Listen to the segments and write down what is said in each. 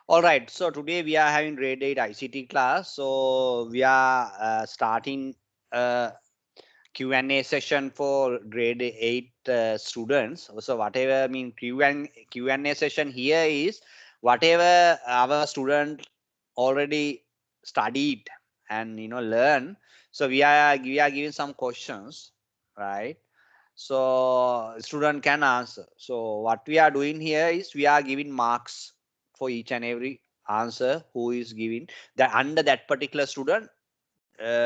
All right, so today we are having grade 8 ICT class. So we are starting Q&A session for grade 8 students. So whatever Q&A session here is whatever our student already studied and learn. So we are giving some questions, right? So student can answer. So what we are doing here is we are giving marks for each and every answer who is giving that under that particular student,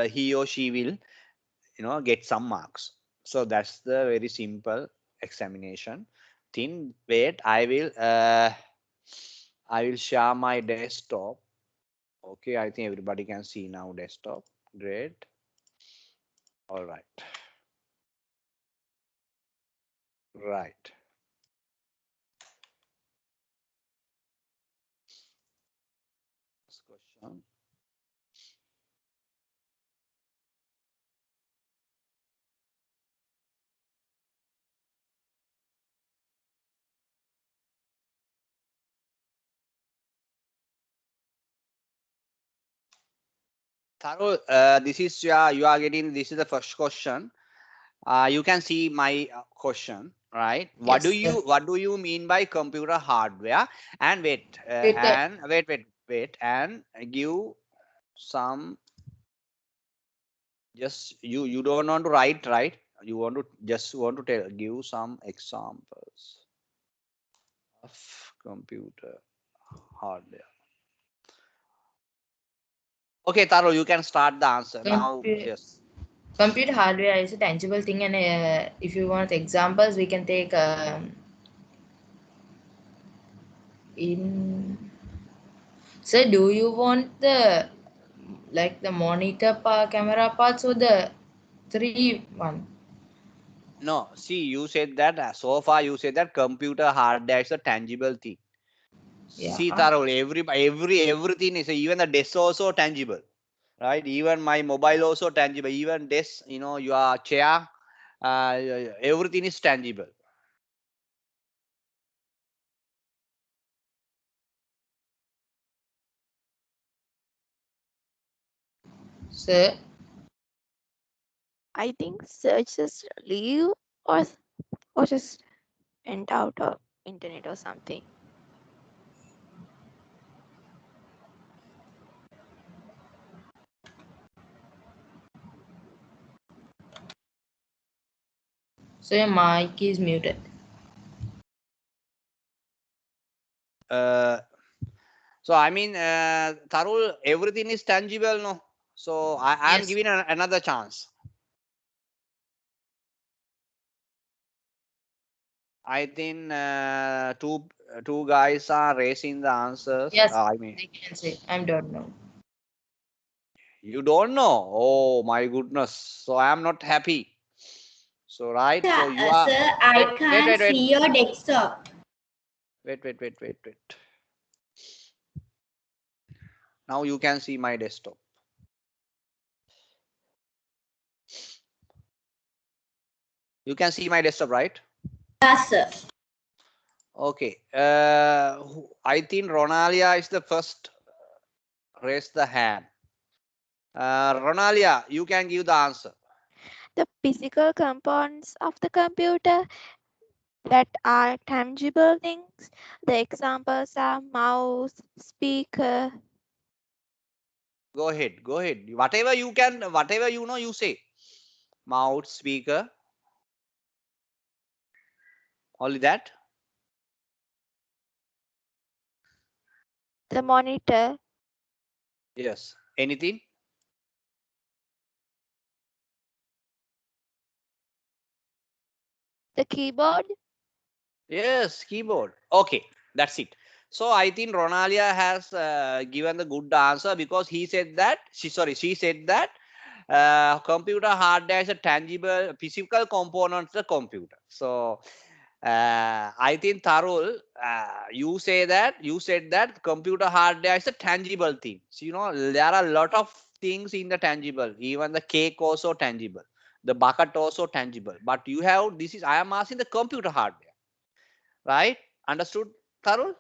he or she will get some marks. So that's the very simple examination thing. Wait, I will share my desktop. Okay, I think everybody can see now desktop. Great. All right. Right. Next question. Tharul, this is the first question. You can see my question, right? What do Yes, you sir. what do you mean by computer hardware? And With wait, and give some. Just you don't want to write, right? You want to give some examples of computer hardware. Okay, Taro, you can start the answer now. computer, Yes. computer hardware is a tangible thing, and if you want examples, we can take in. So, do you want the like the monitor camera parts or the three one? No, see, you said that so far you said that computer hardware is a tangible thing. Yeah. See, Taro, everything is even the desk also tangible, right? Even my mobile also tangible. Even desk, your chair, everything is tangible. So, I think search just leave or or just went out of internet or something. so your mic is muted. Uh, so I mean, Tharul, everything is tangible, no? So I am Yes. giving another chance. I think two guys are raising the answers. Yes, I mean, they can say. I don't know. you don't know. Oh my goodness. So I am not happy. So right. So you are. Sir, Wait, I wait, can't wait, wait, see your desktop. wait. Now you can see my desktop. You can see my desktop, right? Yes, sir. Okay. I think Ronalia is the first. Raise the hand. Ronalia, you can give the answer. The physical components of the computer that are tangible things. The examples are mouse, speaker. Go ahead. Go ahead. Whatever you can, whatever you know, you say. Mouse, speaker, only that. The monitor, Yes. Anything? the keyboard, Yes. Keyboard. Okay. That's it. So I think Ronalia has given the good answer because he said that she said that computer hardware is a tangible physical component of the computer. So I think Tharul, you said that computer hardware is a tangible thing. So, there are a lot of things in the tangible. Even the cake also tangible. The bucket also tangible. But I am asking the computer hardware, right? Understood, Tharul?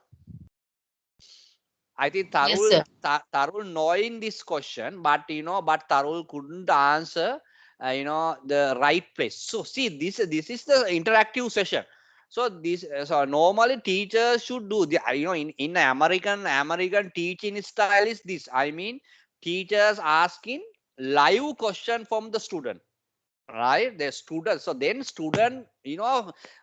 I think Yes, sir. Tarul knowing this question, but but Tarul couldn't answer, the right place. So see, this is the interactive session. So so normally teachers should do the, in American teaching style is this. I mean, teachers asking live question from the student, right? The students. So then student,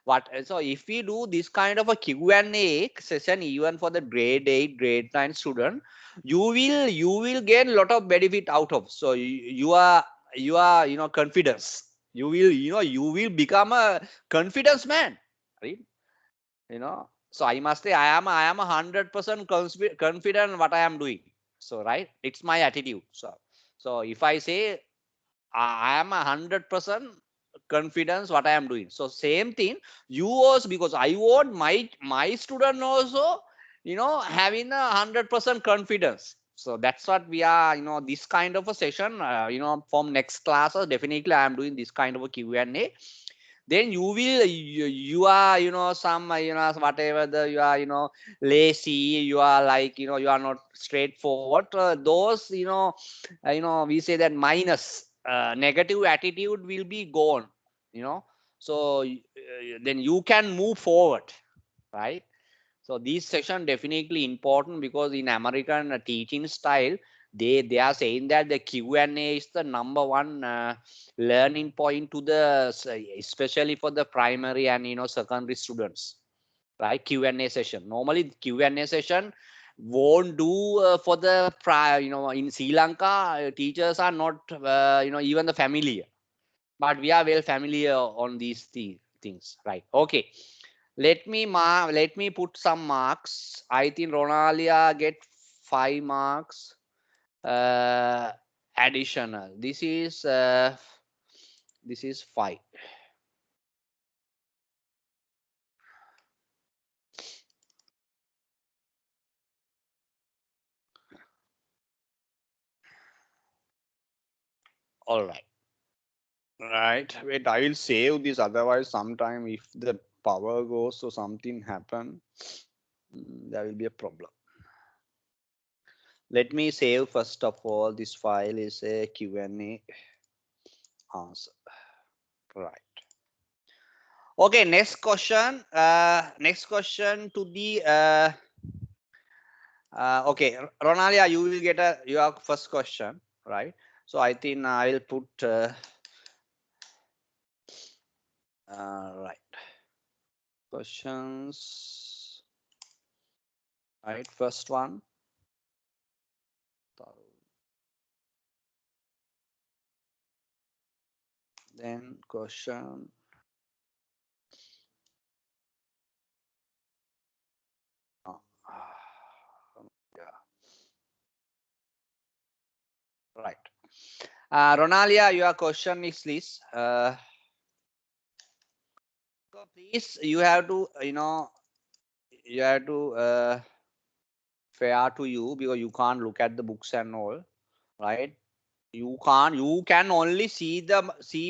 what, so if we do this kind of a Q&A session even for the grade 8 grade 9 student, you will get a lot of benefit out of. So you are confidence, you will become a confidence man, right? So I must say I am 100% confident what I am doing. So right, it's my attitude. So if I say I am 100% confidence what I am doing. So same thing, you also, because I want my student also, having 100% confidence. So that's what we are, this kind of a session, from next class, definitely I am doing this kind of a Q&A. Then you are, some, whatever the, you are, lazy, you are like, you are not straightforward, those, we say that minus, negative attitude will be gone, you know so then you can move forward, right? So this session definitely important, because in American teaching style, they are saying that the Q&A is the number one learning point to the, especially for the primary and secondary students, right? Q&A session. Normally Q&A session won't do for the prior, in Sri Lanka, teachers are not, even the familiar, but we are well familiar on these things, right? Okay, let me put some marks. I think Ronalia get 5 marks additional. This is 5. All right. Right. Wait, I will save this. Otherwise, sometime if the power goes or something happen, there will be a problem. Let me save first of all. This file is a Q&A answer. Right. Okay. Next question. Next question to the. Okay, Ronalia, you will get your first question, right? So I think I will put. Right. Questions. Right. First one. Then question. Yeah. Right. Ronalia, your question is this. So please, you have to, you have to fair to you, because you can't look at the books and all, right? You can only see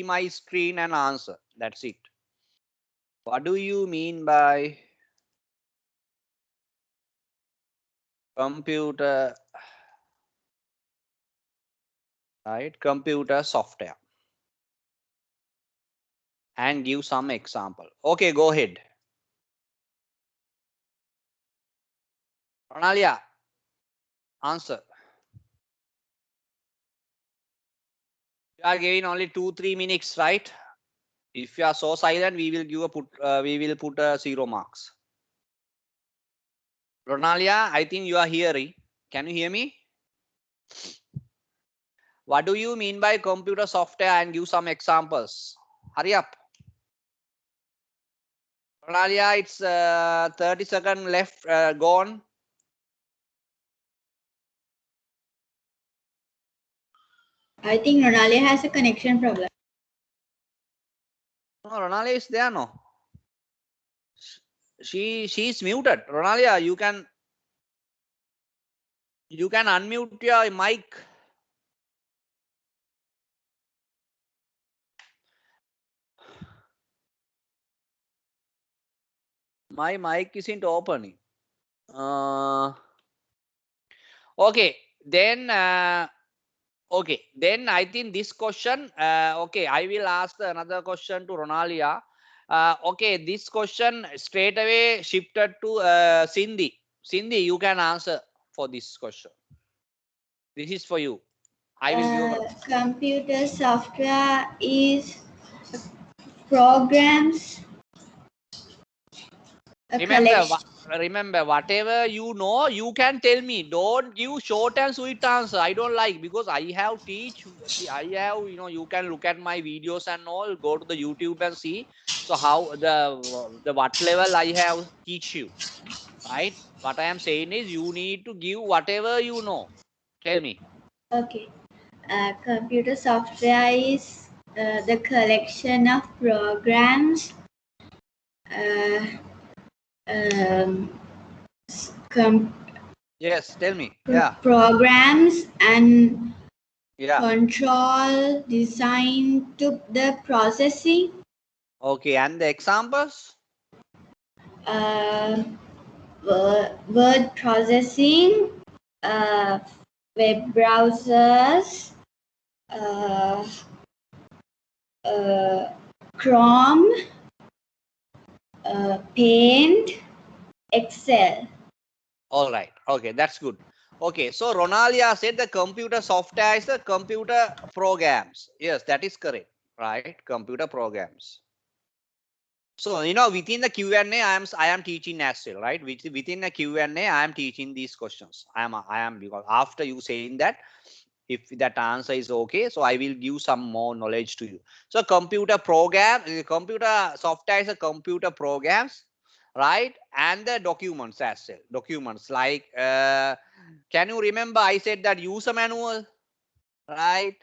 my screen and answer. That's it. What do you mean by computer, right? Computer software, and give some example. Okay, go ahead. Ronalia, answer. You are giving only 2-3 minutes, right? If you are so silent, we will put 0 marks. Ronalia, I think you are hearing. Can you hear me? What do you mean by computer software, and give some examples? Hurry up. Ronalia, it's 30 seconds left, gone. I think Ronalia has a connection problem. No, Ronalia is there, no? She's muted. Ronalia, you can unmute your mic. My mic isn't opening. Okay, then okay, then I think this question. Okay, I will ask another question to Ronalia. Okay, this question straight away shifted to Cindy. Cindy, you can answer for this question. This is for you. I will give. Computer software is programs, a Remember, collection. remember, whatever you know, you can tell me. Don't give short and sweet answer. I don't like, because I have teach. I have, you can look at my videos and all. Go to the YouTube and see. So how the what level I have teach you, right? What I am saying is you need to give whatever you know. Tell me. Okay. Computer software is the collection of programs, uh, um, com- Yes, tell me. Yeah, programs and yeah. control designed to the processing, Okay, and the examples. uh, word processing, uh, web browsers, uh, uh, Chrome, Paint, Excel. All right. Okay, that's good. Okay, so Ronalia said the computer software is the computer programs. Yes, that is correct. Right, computer programs. So within the Q&A, I am teaching as well, right? Within the Q&A, I am teaching these questions. I am because after you saying that, if that answer is okay, so I will give some more knowledge to you. So computer software is a computer programs, right? And the documents as well. Documents like can you remember I said that user manual, right?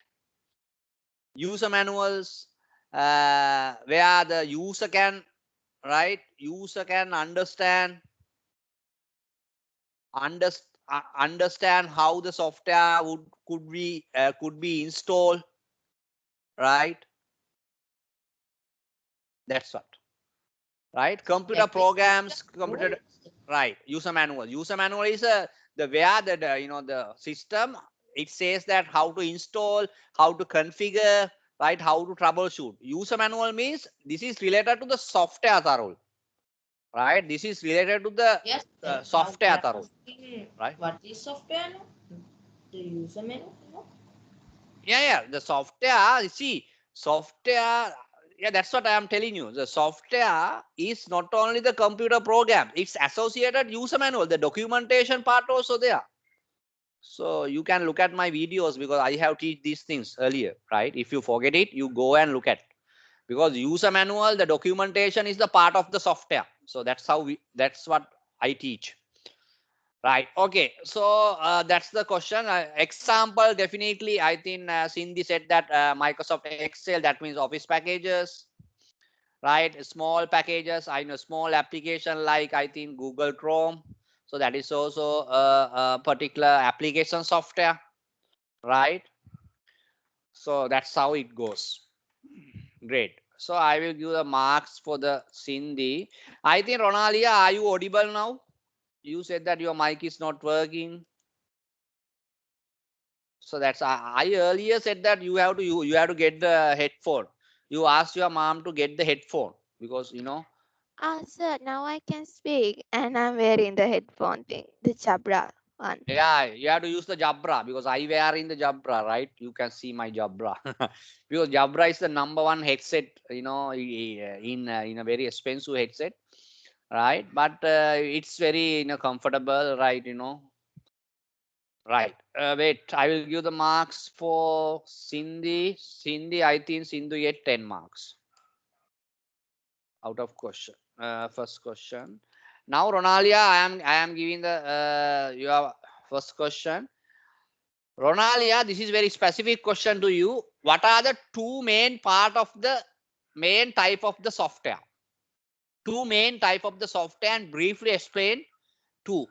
User manuals, where the user can, right, user can understand how the software could be installed, right? That's what, right? Computer That is programs, manual. computer, right? User manual is the where the system, it says that how to install, how to configure, right, how to troubleshoot. User manual means this is related to the software role, right? This is related to the Yes, that what software I'm role, asking. right? What is software? No? The user manual? No? Yeah, the software, you see, software, yeah, that's what I am telling you. The software is not only the computer program, it's associated user manual, the documentation part also there. So you can look at my videos because I have teach these things earlier, right? If you forget it, you go and look at, because user manual, the documentation is the part of the software. So that's what I teach. Right. Okay. So that's the question. Example, definitely, I think Cindy said that Microsoft Excel, that means Office packages, right? Small packages. I know small application like I think Google Chrome. So that is also a particular application software, right? So that's how it goes. Great. So I will give the marks for the Cindy. I think Ronalia, are you audible now? You said that your mic is not working. So that's I earlier said that you have to get the headphone. You asked your mom to get the headphone because Sir, now I can speak and I'm wearing the headphone thing, the Jabra one. yeah, you have to use the Jabra because I wear in the Jabra, right? You can see my Jabra because Jabra is the number one headset, in a very expensive headset, right? But it's very comfortable, right? Right. Wait, I will give the marks for Cindy. Cindy, I think Cindy get 10 marks out of question. First question. Now, Ronalia, I am giving the your first question. Ronalia, this is very specific question to you. What are the two main part of the main type of the software? Two main type of the software, and briefly explain two.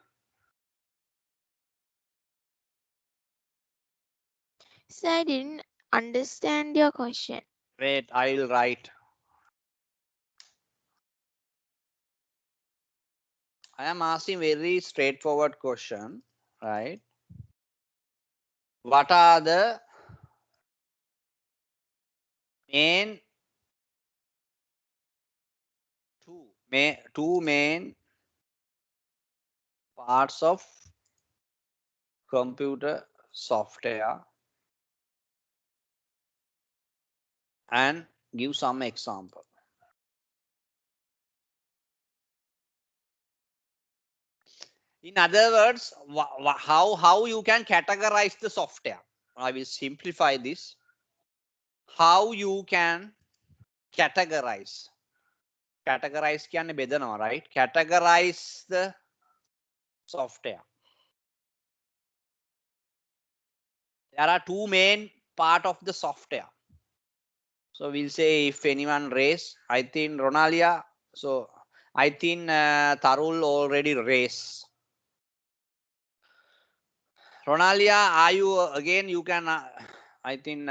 So I didn't understand your question. Wait, I will write. I am asking very straightforward question, right? what are the main two main parts of computer software, and give some example. In other words, how you can categorize the software. I will simplify this. How you can categorize. Categorize කියන්නේ බෙදනවා, right? Categorize the software. There are two main part of the software. So we'll say if anyone raise, I think Ronalia. So I think Tarul already raised. Ronalia, are you again? You can. I think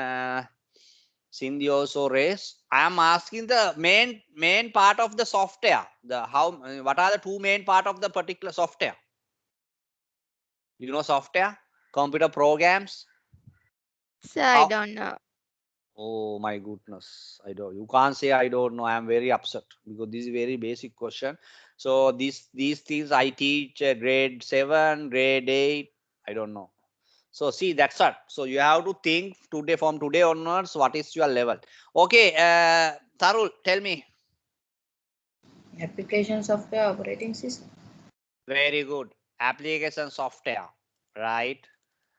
Cindy also raised. I am asking the main part of the software. The how? What are the two main part of the particular software? You know software, computer programs. So I How? don't know. Oh my goodness. I don't, you can't say I don't know. I am very upset because this is very basic question. So these things I teach grade 7, grade 8. I don't know. So see, that's it. So you have to think today, from today onwards, what is your level. Okay, Tarul, tell me. Application software operating system. Very good. Application software, right?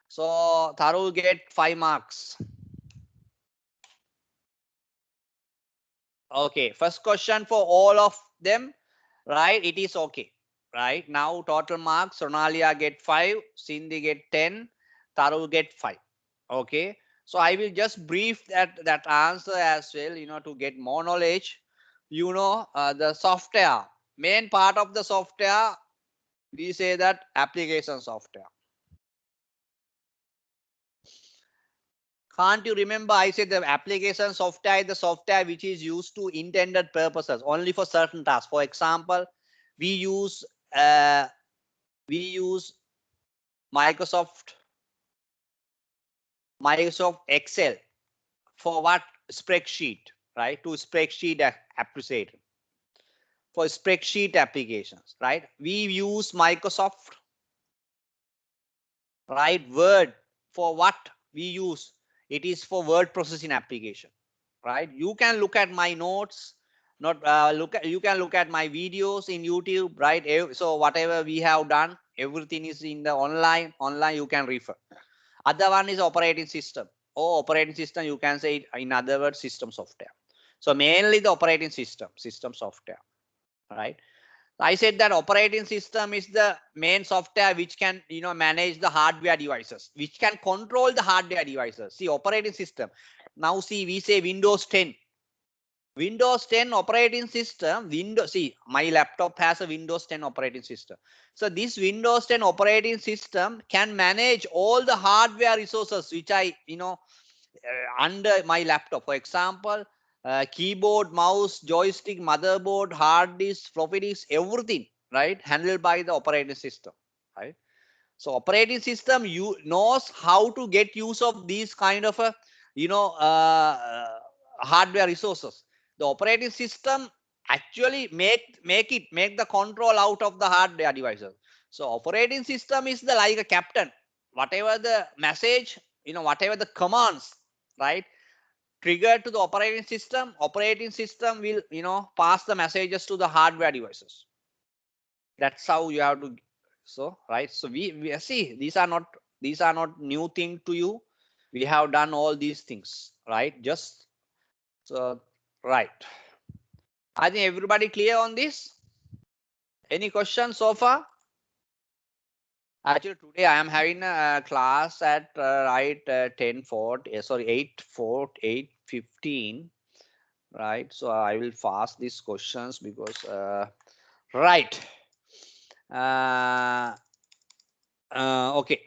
So Tarul get 5 marks. Okay, first question for all of them, right? It is okay, right? Now total marks, Sonalia get 5, Cindy get 10, Tarul get 5. Okay, so I will just brief that answer as well, to get more knowledge. The software, main part of the software, we say that application software. Can't you remember I said the application software is the software which is used to intended purposes only for certain tasks. For example, we use uh, Microsoft Excel for what? Spreadsheet, right? To spreadsheet appreciate for spreadsheet applications, right? We use Microsoft, right? Word for what we use? It is for word processing application, right? You can look at my notes, not you can look at my videos in YouTube, right? So whatever we have done, everything is in the online you can refer. Other one is operating system, or operating system, you can say it, in other words, system software. So mainly the operating system software, right? I said that operating system is the main software which can, manage the hardware devices, which can control the hardware devices. See, operating system. Now see, we say Windows 10. Windows 10 operating system, see, my laptop has a Windows 10 operating system. So this Windows 10 operating system can manage all the hardware resources which under my laptop. For example, keyboard, mouse, joystick, motherboard, hard disk, floppy disk, everything, right? Handled by the operating system, right? So operating system knows how to get use of these kind of hardware resources. The operating system actually make the control out of the hardware devices. So operating system is the like a captain. Whatever the message, whatever the commands, right, triggered to the operating system will pass the messages to the hardware devices. That's how you have to. So right, so we see these are not new thing to you. We have done all these things, right? Just so, right. I think everybody clear on this. Any questions so far? Actually, today I am having a class at 10:40, sorry, 8:15, right? So I will fast these questions because right. Okay.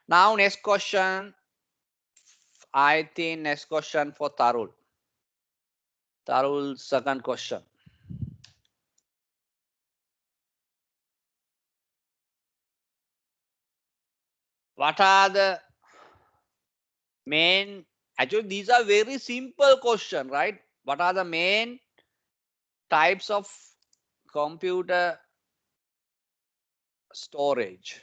Now next question. I think next question for Tarul. Tarul, second question. What are the main, actually these are very simple question, right? What are the main types of computer storage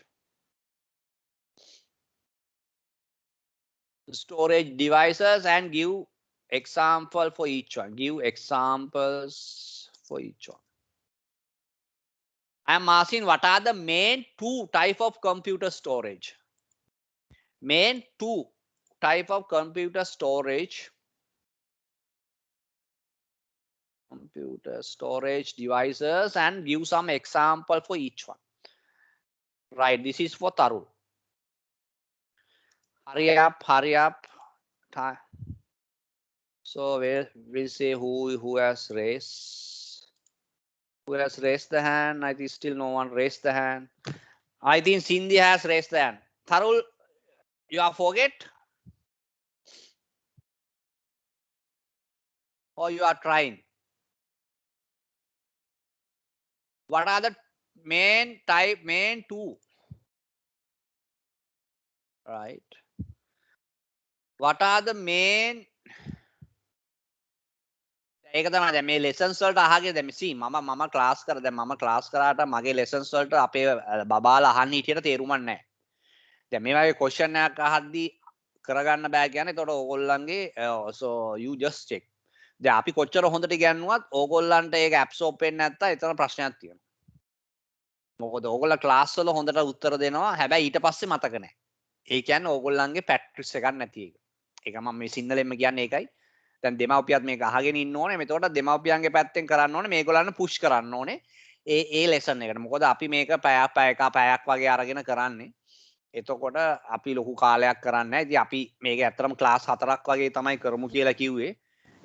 devices, and give example for each one. Give examples for each one. I am asking what are the main two type of computer storage. Main two type of computer storage devices, and give some example for each one. Right, this is for Tarun. Hurry up, hurry up. So we'll say who has raised. Who has raised the hand? I think still no one raised the hand. I think Cindy has raised the hand. Tharul, you are forget? Or you are trying? What are the main two? Right. What are the main? ඒක තමයි දැන් මේ lessons වලට අහගෙන දැන් see මම class කර දැන් මම ක්ලාස් කරාට මගේ lessons වලට අපේ බබාලා අහන්න හිටියට තේරුමක් නැහැ. දැන් මේ වගේ question එකක් අහද්දී කරගන්න බෑ කියන්නේ එතකොට ඕගොල්ලන්ගේ so you just check. දැන් අපි කොච්චර හොඳට ඉගෙනුවත් ඕගොල්ලන්ට ඒක absorb වෙන්නේ නැත්තම් එතන ප්‍රශ්නයක් තියෙනවා. මොකද ඕගොල්ලෝ ක්ලාස් වල හොඳට උත්තර දෙනවා හැබැයි ඊට පස්සේ මතක නැහැ. ඒ කියන්නේ ඕගොල්ලන්ගේ practice එකක් නැති එක. ඒක මම මේ සිංහලෙන්ම කියන්නේ ඒකයි. දැන් දෙමව්පියත් මේක අහගෙන ඉන්න ඕනේ. එතකොට දෙමව්පියන්ගේ පැත්තෙන් කරන්න ඕනේ මේගොල්ලන්ට පුෂ් කරන්න ඕනේ. ඒ ලෙසන් එකට. මොකද අපි මේක පැයක් වගේ අරගෙන කරන්නේ. එතකොට අපි ලොකු කාලයක් කරන්නේ නැහැ. ඉතින් අපි මේක ඇත්තටම ක්ලාස් 4ක් වගේ තමයි කරමු කියලා කිව්වේ.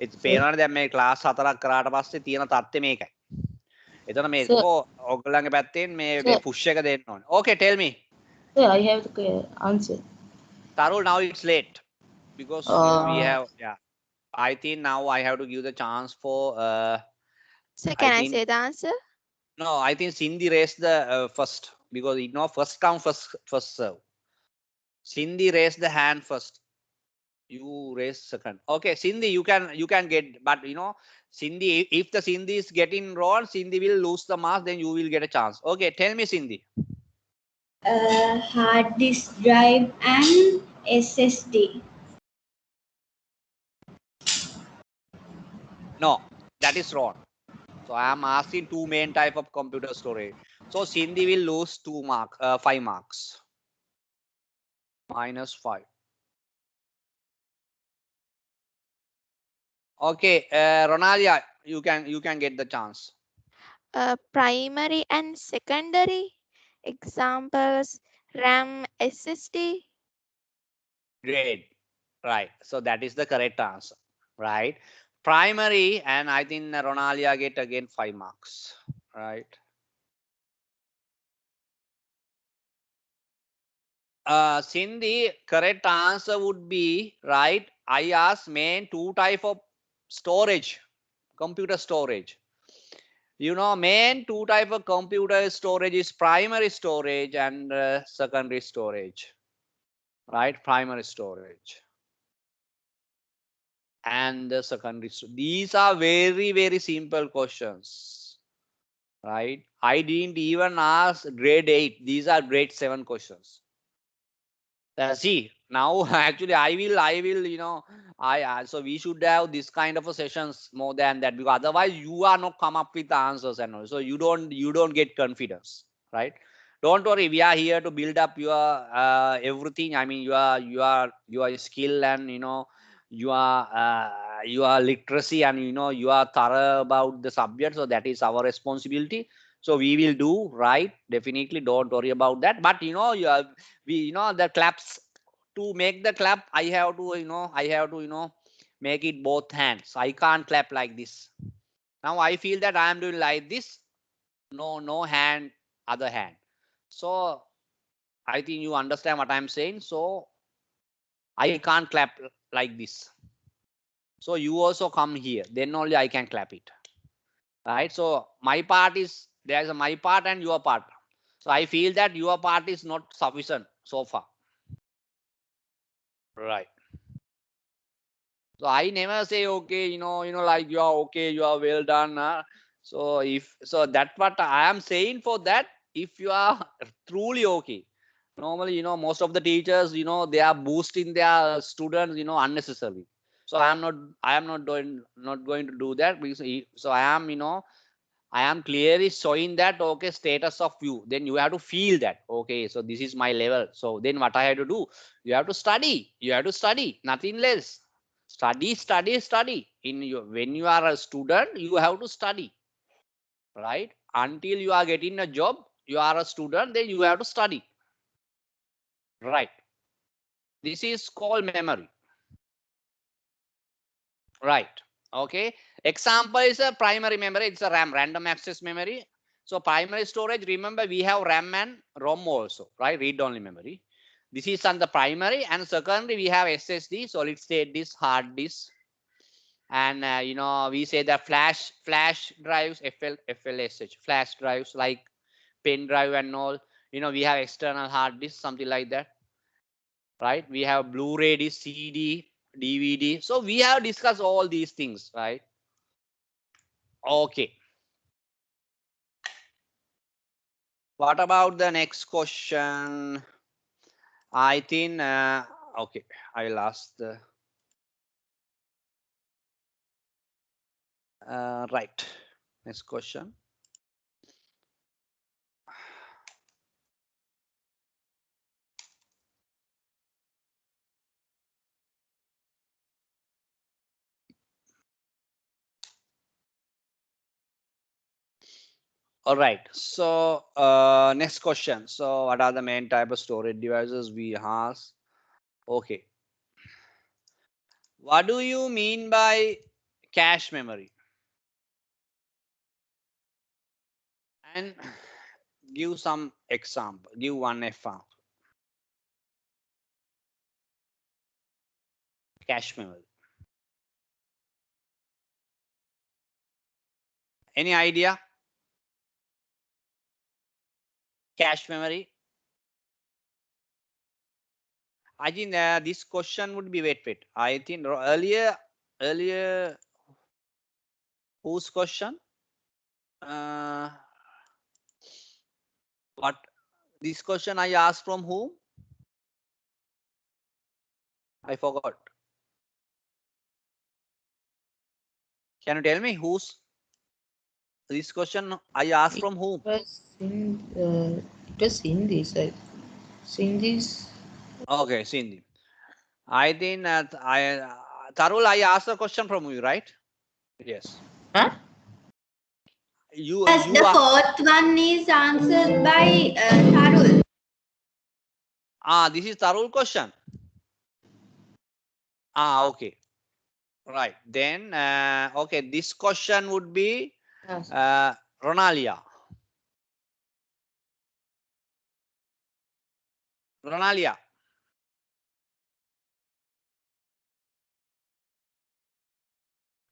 ඒත් පේනවනේ දැන් මේ ක්ලාස් 4ක් කරාට පස්සේ තියෙන තත්ත්වය මේකයි. එතන මේකෝ ඔයගොල්ලන්ගේ පැත්තෙන් මේ පුෂ් එක දෙන්න ඕනේ. Okay, tell me. Sir, I have the answer. Tarul, now it's late because we have, yeah. I think now I have to give the chance for. So can I say the answer? No, I think Cindy raised the first because you know first come first serve. Cindy raised the hand first. You raise second. Okay, Cindy, you can get, but you know Cindy, if the Cindy is getting wrong, Cindy will lose the mark. Then you will get a chance. Okay, tell me, Cindy. Hard disk drive and SSD. No, that is wrong. So I am asking two main type of computer storage. So Cindy will lose 5 marks. -5. Okay, Ronalia, you can get the chance. Primary and secondary examples: RAM, SSD. Great. Right. So that is the correct answer. Right. Primary, and I think Ronalia get again 5 marks. Right. Cindy, correct answer would be right. I asked main two type of storage, computer storage. You know, main two type of computer storage is primary storage and secondary storage. Right, primary storage and the secondary. These are very simple questions. Right, I didn't even ask grade 8. These are grade 7 questions. See now actually I will you know so we should have this kind of a sessions more than that, because otherwise you are not come up with the answers and all, so you don't get confidence, right? Don't worry, we are here to build up your everything. I mean your skill and you know your literacy, and you know you are thorough about the subject, so that is our responsibility. So we will do right, definitely, don't worry about that. But you know the claps, to make the clap I have to make it both hands. I can't clap like this. Now I feel that I am doing like this, no hand, other hand. So I think you understand what I'm saying. So I can't clap like this. So you also come here, then only I can clap it. Right? So my part is, there's a my part and your part. So I feel that your part is not sufficient so far. Right. So I never say okay, like you are okay, you are well done. So if so, that what I am saying for that. If you are truly okay, normally most of the teachers they are boosting their students unnecessarily. So I am not going to do that because so I am clearly showing that okay status of you. Then you have to feel that okay. So this is my level. So then what I have to do? You have to study. You have to study. Nothing less. Study, study, study. When you are a student, you have to study, right? Until you are getting a job, you are a student. Then you have to study, right? This is called memory, right? Okay. Example is a primary memory. It's a RAM, random access memory. So primary storage, remember we have RAM and ROM also, right? Read only memory. This is on the primary, and secondary we have SSD, solid state disk, hard disk, and we say that flash drives, FLSH, flash drives like pen drive and all. We have external hard disk, something like that, right? We have Blu-ray disc, CD, DVD. So we have discussed all these things, right? Okay. What about the next question? I think, okay, I will ask the, right, next question. All right, so next question. So what are the main type of storage devices we have? Okay. What do you mean by cache memory? And give some example. Give one example. Cache memory. Any idea? Cache memory. I think this question would be wait. I think earlier whose question? Uh, what this question I asked from whom? I forgot. Can you tell me whose this question I asked It from whom? was in this. Cindy's. Okay, Cindy. I think that Tarul, I asked a question from you, right? Yes. Huh? Yes, You the are fourth one is answered by Tharul. this is Tarul question. Okay. Right. Then okay, this question would be Yes. Ronalia. Ronalia.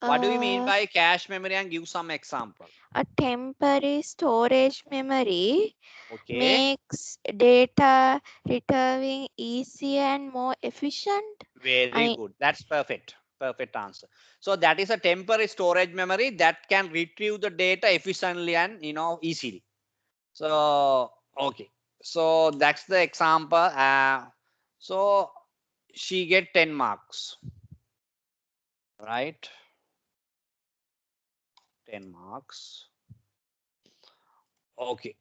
What do you mean Uh, by cache memory and give some example? a temporary storage memory Okay. makes data retrieving easier and more efficient. I Very mean, good. That's perfect. Perfect answer. So that is a temporary storage memory that can retrieve the data efficiently and easily. So okay. So that's the example. So she get 10 marks, right? 10 marks. Okay.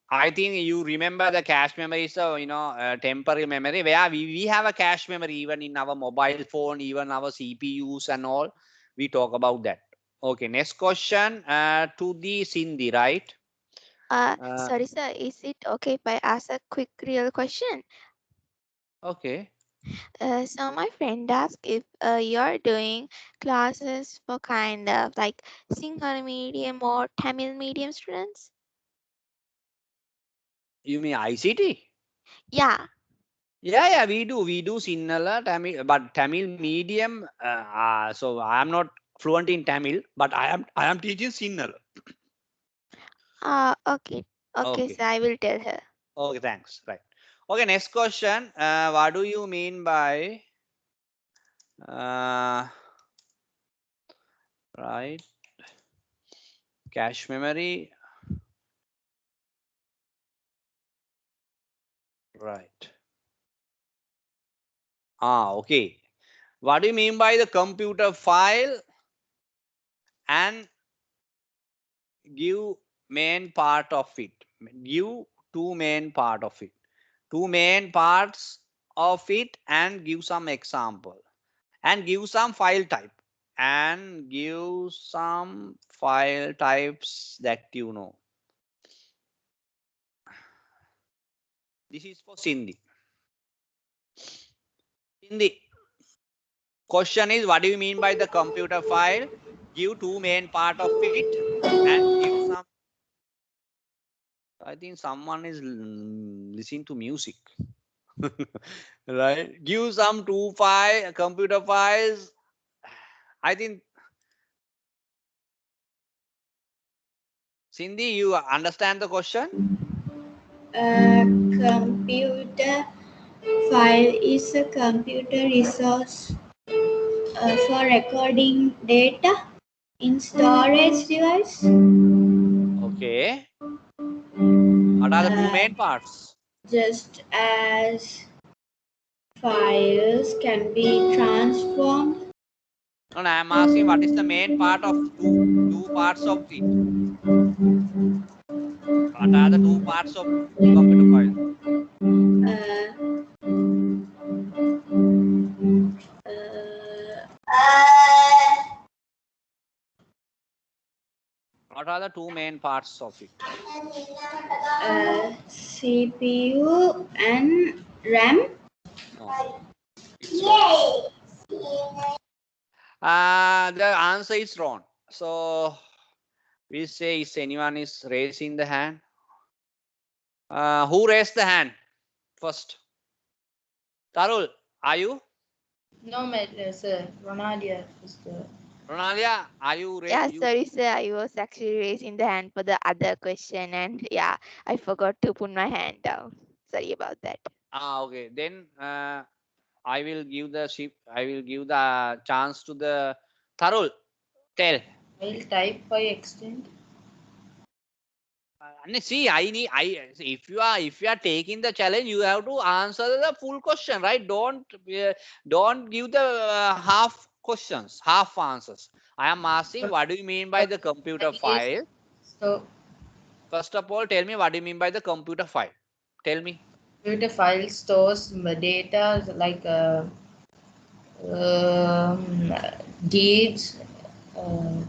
I think you remember the cache memory is temporary memory where we have a cache memory even in our mobile phone, even our CPUs and all. We talk about that. Okay, next question to the Sindhi, right? Uh, sorry, sir. Is it okay if I ask a quick real question? okay. So my friend asked if you're doing classes for kind of like Sinhala medium or Tamil medium students. You mean ICT? Yeah. Yeah, we do Sinhala, Tamil, but Tamil medium. So I am not fluent in Tamil, but I am teaching Sinhala. Okay. Okay, Okay. so I will tell her. Okay, thanks. Right. Okay, next question. What do you mean by Right, cache memory. Right. Okay. What do you mean by the computer file and give main part of it? Give two main part of it. Two main parts of it and give some example. And give some file type. And give some file types that you know. This is for Sindhi. Sindhi. Question is, what do you mean by the computer file? Give two main part of it and give some. I think someone is listening to music. Right? Give some two file computer files. I think Cindy, you understand the question? A computer file is a computer resource for recording data in storage device. Okay. What are the two main parts? Just as files can be transformed. No, no, I'm asking what is the main part of two parts of it? What are the two parts of computer file? Uh, What are the two main parts of it? CPU and RAM. No, it's wrong. The answer is wrong. So we say, is anyone is raising the hand? Who raised the hand first? Tarul, are you? No, sir. Ronalia is the. Ronalia, are you? Yeah, You? sorry, sir. I was actually raising the hand for the other question, and yeah, I forgot to put my hand down. Sorry about that. Okay. Then I will give the ship. I will give the chance to the Tarul. Tell. File type by extent. See, I need. If you are taking the challenge, you have to answer the full question, right? Don't give the half questions, half answers. I am asking, what do you mean by the computer File is file? so First of all, tell me what do you mean by the computer file. Tell me. computer file stores data like um, deeds,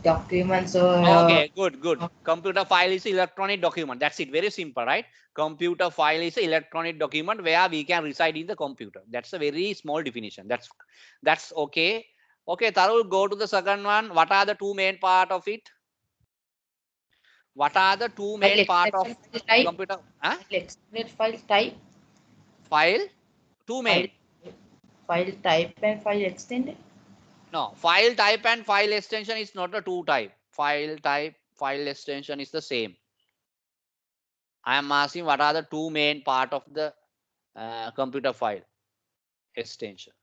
documents, or Okay, good, good. Computer file is electronic document. That's it. Very simple, right? Computer file is electronic document where we can reside in the computer. That's a very small definition. That's okay. Okay, Tarul, go to the second one. What are the two main part of it? What are the two file main part of extension, file type, computer? Huh? file extended, file type, File? Two file main. file type, and file extended. No, file type and file extension is not a two type. File type, file extension is the same. I am asking what are the two main part of the computer file extension.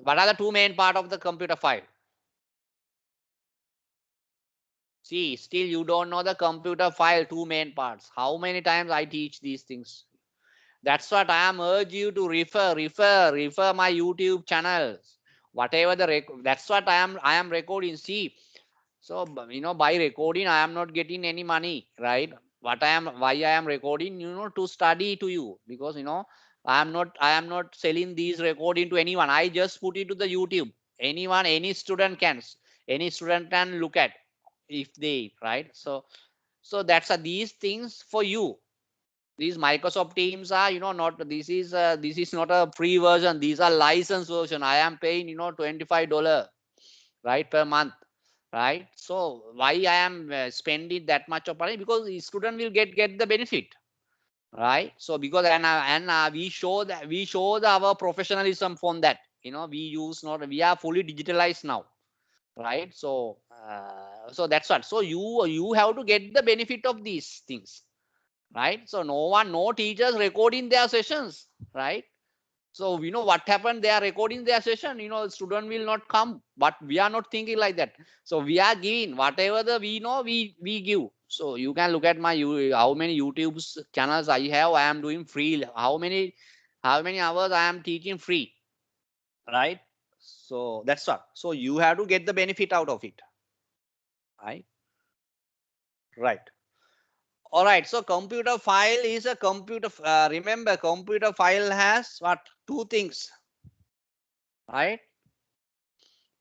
What are the two main part of the computer file? See, still you don't know the computer file two main parts. How many times I teach these things? That's what I am urge you to refer my YouTube channels. Whatever the that's what I am recording. See, so by recording I am not getting any money, right? Why I am recording, to study to you, because I am not selling these recording to anyone. I just put it to the YouTube. Anyone, any student can look at if they, right? So that's these things for you. These Microsoft Teams are, not, this is not a free version. These are licensed version. I am paying, $25, right, per month, right? So why I am spending that much of money? Because the student will get the benefit, right? So because we show our professionalism from that. We use not we are fully digitalized now, right? So that's what. So you have to get the benefit of these things, right? So no teachers recording their sessions, right? So we know what happened. They are recording their session. Student will not come, but we are not thinking like that. So we are giving whatever we know. We give. So you can look at my how many YouTube channels I have. I am doing free. How many hours I am teaching free, right? So that's what. So you have to get the benefit out of it, right? Right. All right. So computer file is a computer. Remember, computer file has what? Two things, right?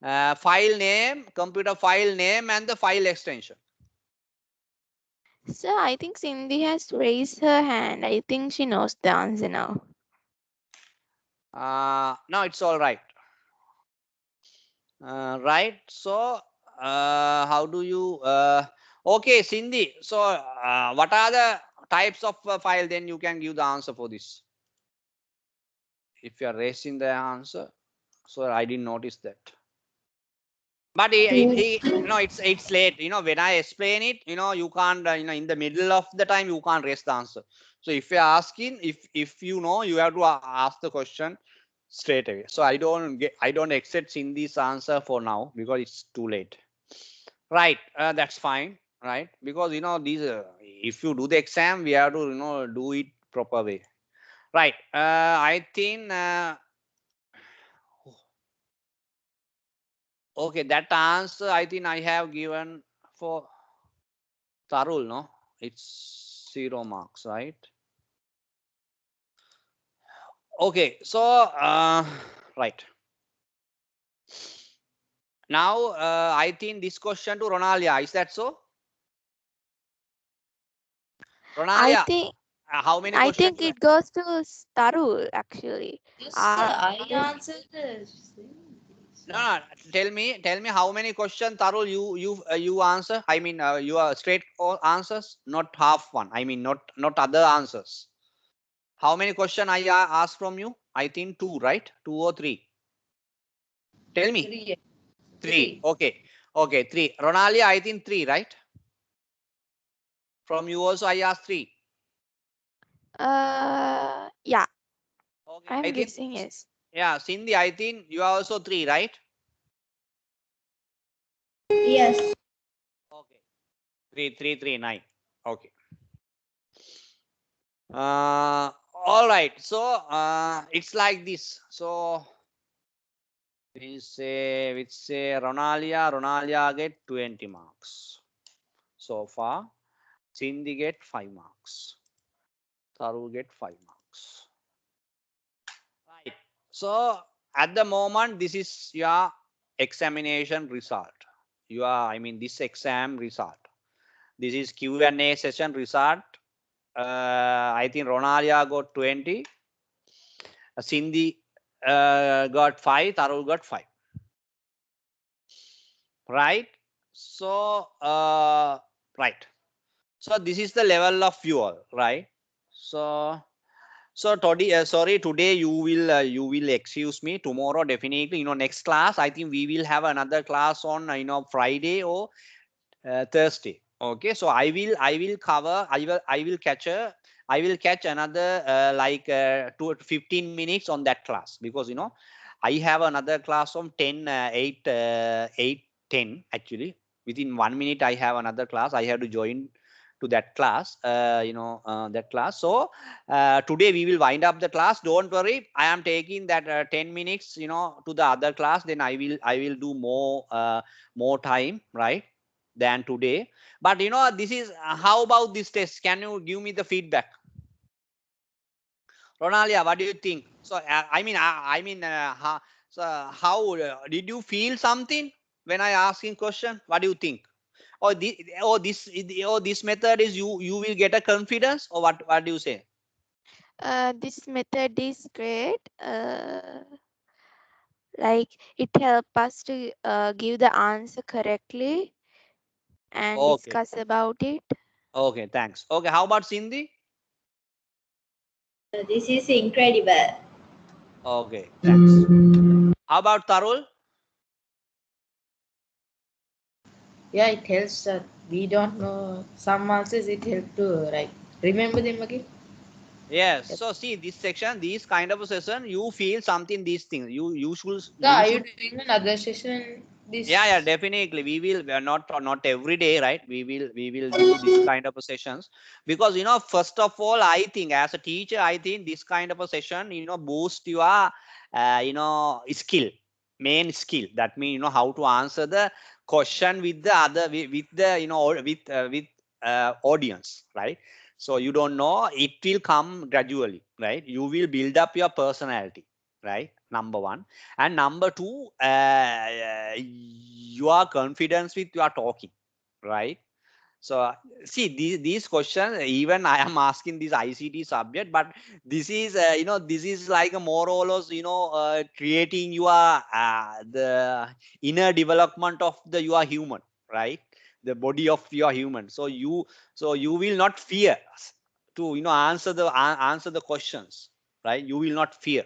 File name, computer file name, and the file extension. So I think Cindy has raised her hand. I think she knows the answer now. No, it's all right. Right. So how do you? Okay, Cindy. So what are the types of file? Then you can give the answer for this. If you are raising the answer, so I didn't notice that. But it's late. When I explain it, you can't. In the middle of the time, you can't raise the answer. So if you're asking, if you know, you have to ask the question straight away. So I don't accept Cindy's answer for now because it's too late. Right. That's fine. Right. Because these. If you do the exam, we have to do it proper way. Right. I think. Okay, that answer I think I have given for Tarul, no? It's 0 marks, right? Okay, so right. Now I think this question to Ronalia, is that so? I Ronalia, think how many I questions? think it goes to Tarul actually. Yes, sir. Uh, I answered the same. No, tell me how many questions Tarul you answer. I mean, you are straight answers, not half one. I mean, not other answers. How many questions I asked from you? I think two, right? Two or three. Tell me. Three. Three. Okay, three. Ronalia, I think three, right? From you also, I asked three. yeah, Okay, I I'm think, guessing yes. yeah, Cindy, I think you are also three, right? Yes. Okay, three, nine. Okay. All right. So, it's like this. So, we say Ronalia get 20 marks. So far, Cindy get 5 marks. Taru get 5 marks. Right. So at the moment, this is your examination result. This exam result. This is Q&A session result. I think Ronalia got 20. Cindy got 5. Tarul got 5. Right. So, right. So this is the level of you all, right? So today you will excuse me. Tomorrow definitely, next class. I think we will have another class on Friday or Thursday. Okay, so I will cover. I will catch another like 15 minutes on that class because I have another class from 10 8 10 actually. Within 1 minute I have another class. I have to join to that class. That class. So today we will wind up the class. Don't worry. I am taking that 10 minutes to the other class. Then I will do more time, right, than today. But this is how about this test? Can you give me the feedback? Ronalia, what do you think? So did you feel something when I asking question? What do you think? Or this method is you will get a confidence, or what do you say? This method is great. Like it helps us to give the answer correctly and Okay, discuss about it. okay, thanks. Okay, how about Cindy? This is incredible. Okay, thanks. How about Tarul? Yeah, it helps that we don't know some answers. It helps to write. Remember them again? Yes. Yes. So see this section, these kind of a session, you feel something, these things. You should So you are you should doing another session yeah, this? definitely. We are not every day, right? We will do this kind of a sessions because first of all, I think as a teacher, I think this kind of a session, boost your skill, main skill. That means how to answer the question with the other with the with audience, right? So you don't know, it will come gradually, right? You will build up your personality, right? Number one. And number two, your confidence with your talking, right? So see these questions, even I am asking this ICT subject, but this is this is like a more or less creating your the inner development of the your human, right? The body of your human. So you will not fear to answer the questions, right? You will not fear,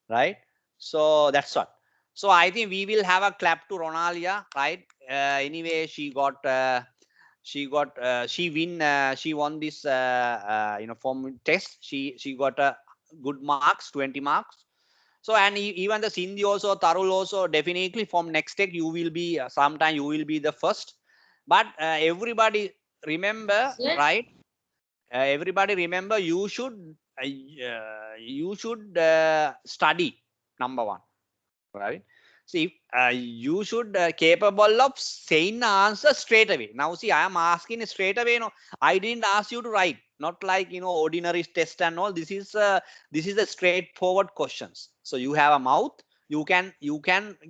right? So that's what. So I think we will have a clap to Ronalia, right? Anyway, she win she won this form test. She got a good marks, 20 marks. So and even the Sindhi also, Tarul also, definitely from next tech you will be sometime you will be the first. But everybody remember, Sir? right? Everybody remember, you should study, number one, right? See, you should capable of saying the answer straight away. Now see, I am asking straight away. I didn't ask you to write, not like ordinary test and all. This is the straightforward questions. So you have a mouth, you can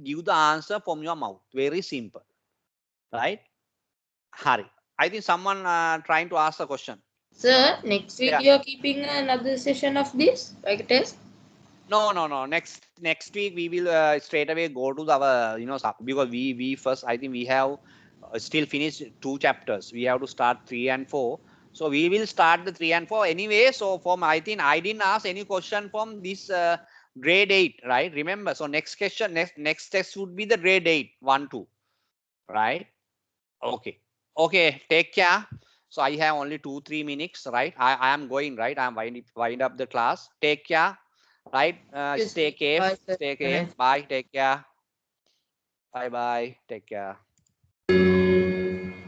give the answer from your mouth, very simple, right? Hari, I think someone trying to ask a question. Sir, next week Yeah. you are keeping another session of this, like a test? No. Next week we will straight away go to our because we first, I think we have still finished 2 chapters. We have to start 3 and 4. So we will start the 3 and 4 anyway. So from, I think I didn't ask any question from this grade 8, right? Remember. So next question, next test would be the grade 8, 1, 2, right? Okay. Okay. Take care. So I have only 2-3 minutes, right? I am going, right? I am wind up the class. Take care, right? Yes, Stay sir. Bye, safe. sir. Stay Have a safe. nice Bye. Take care. Bye bye. Take care.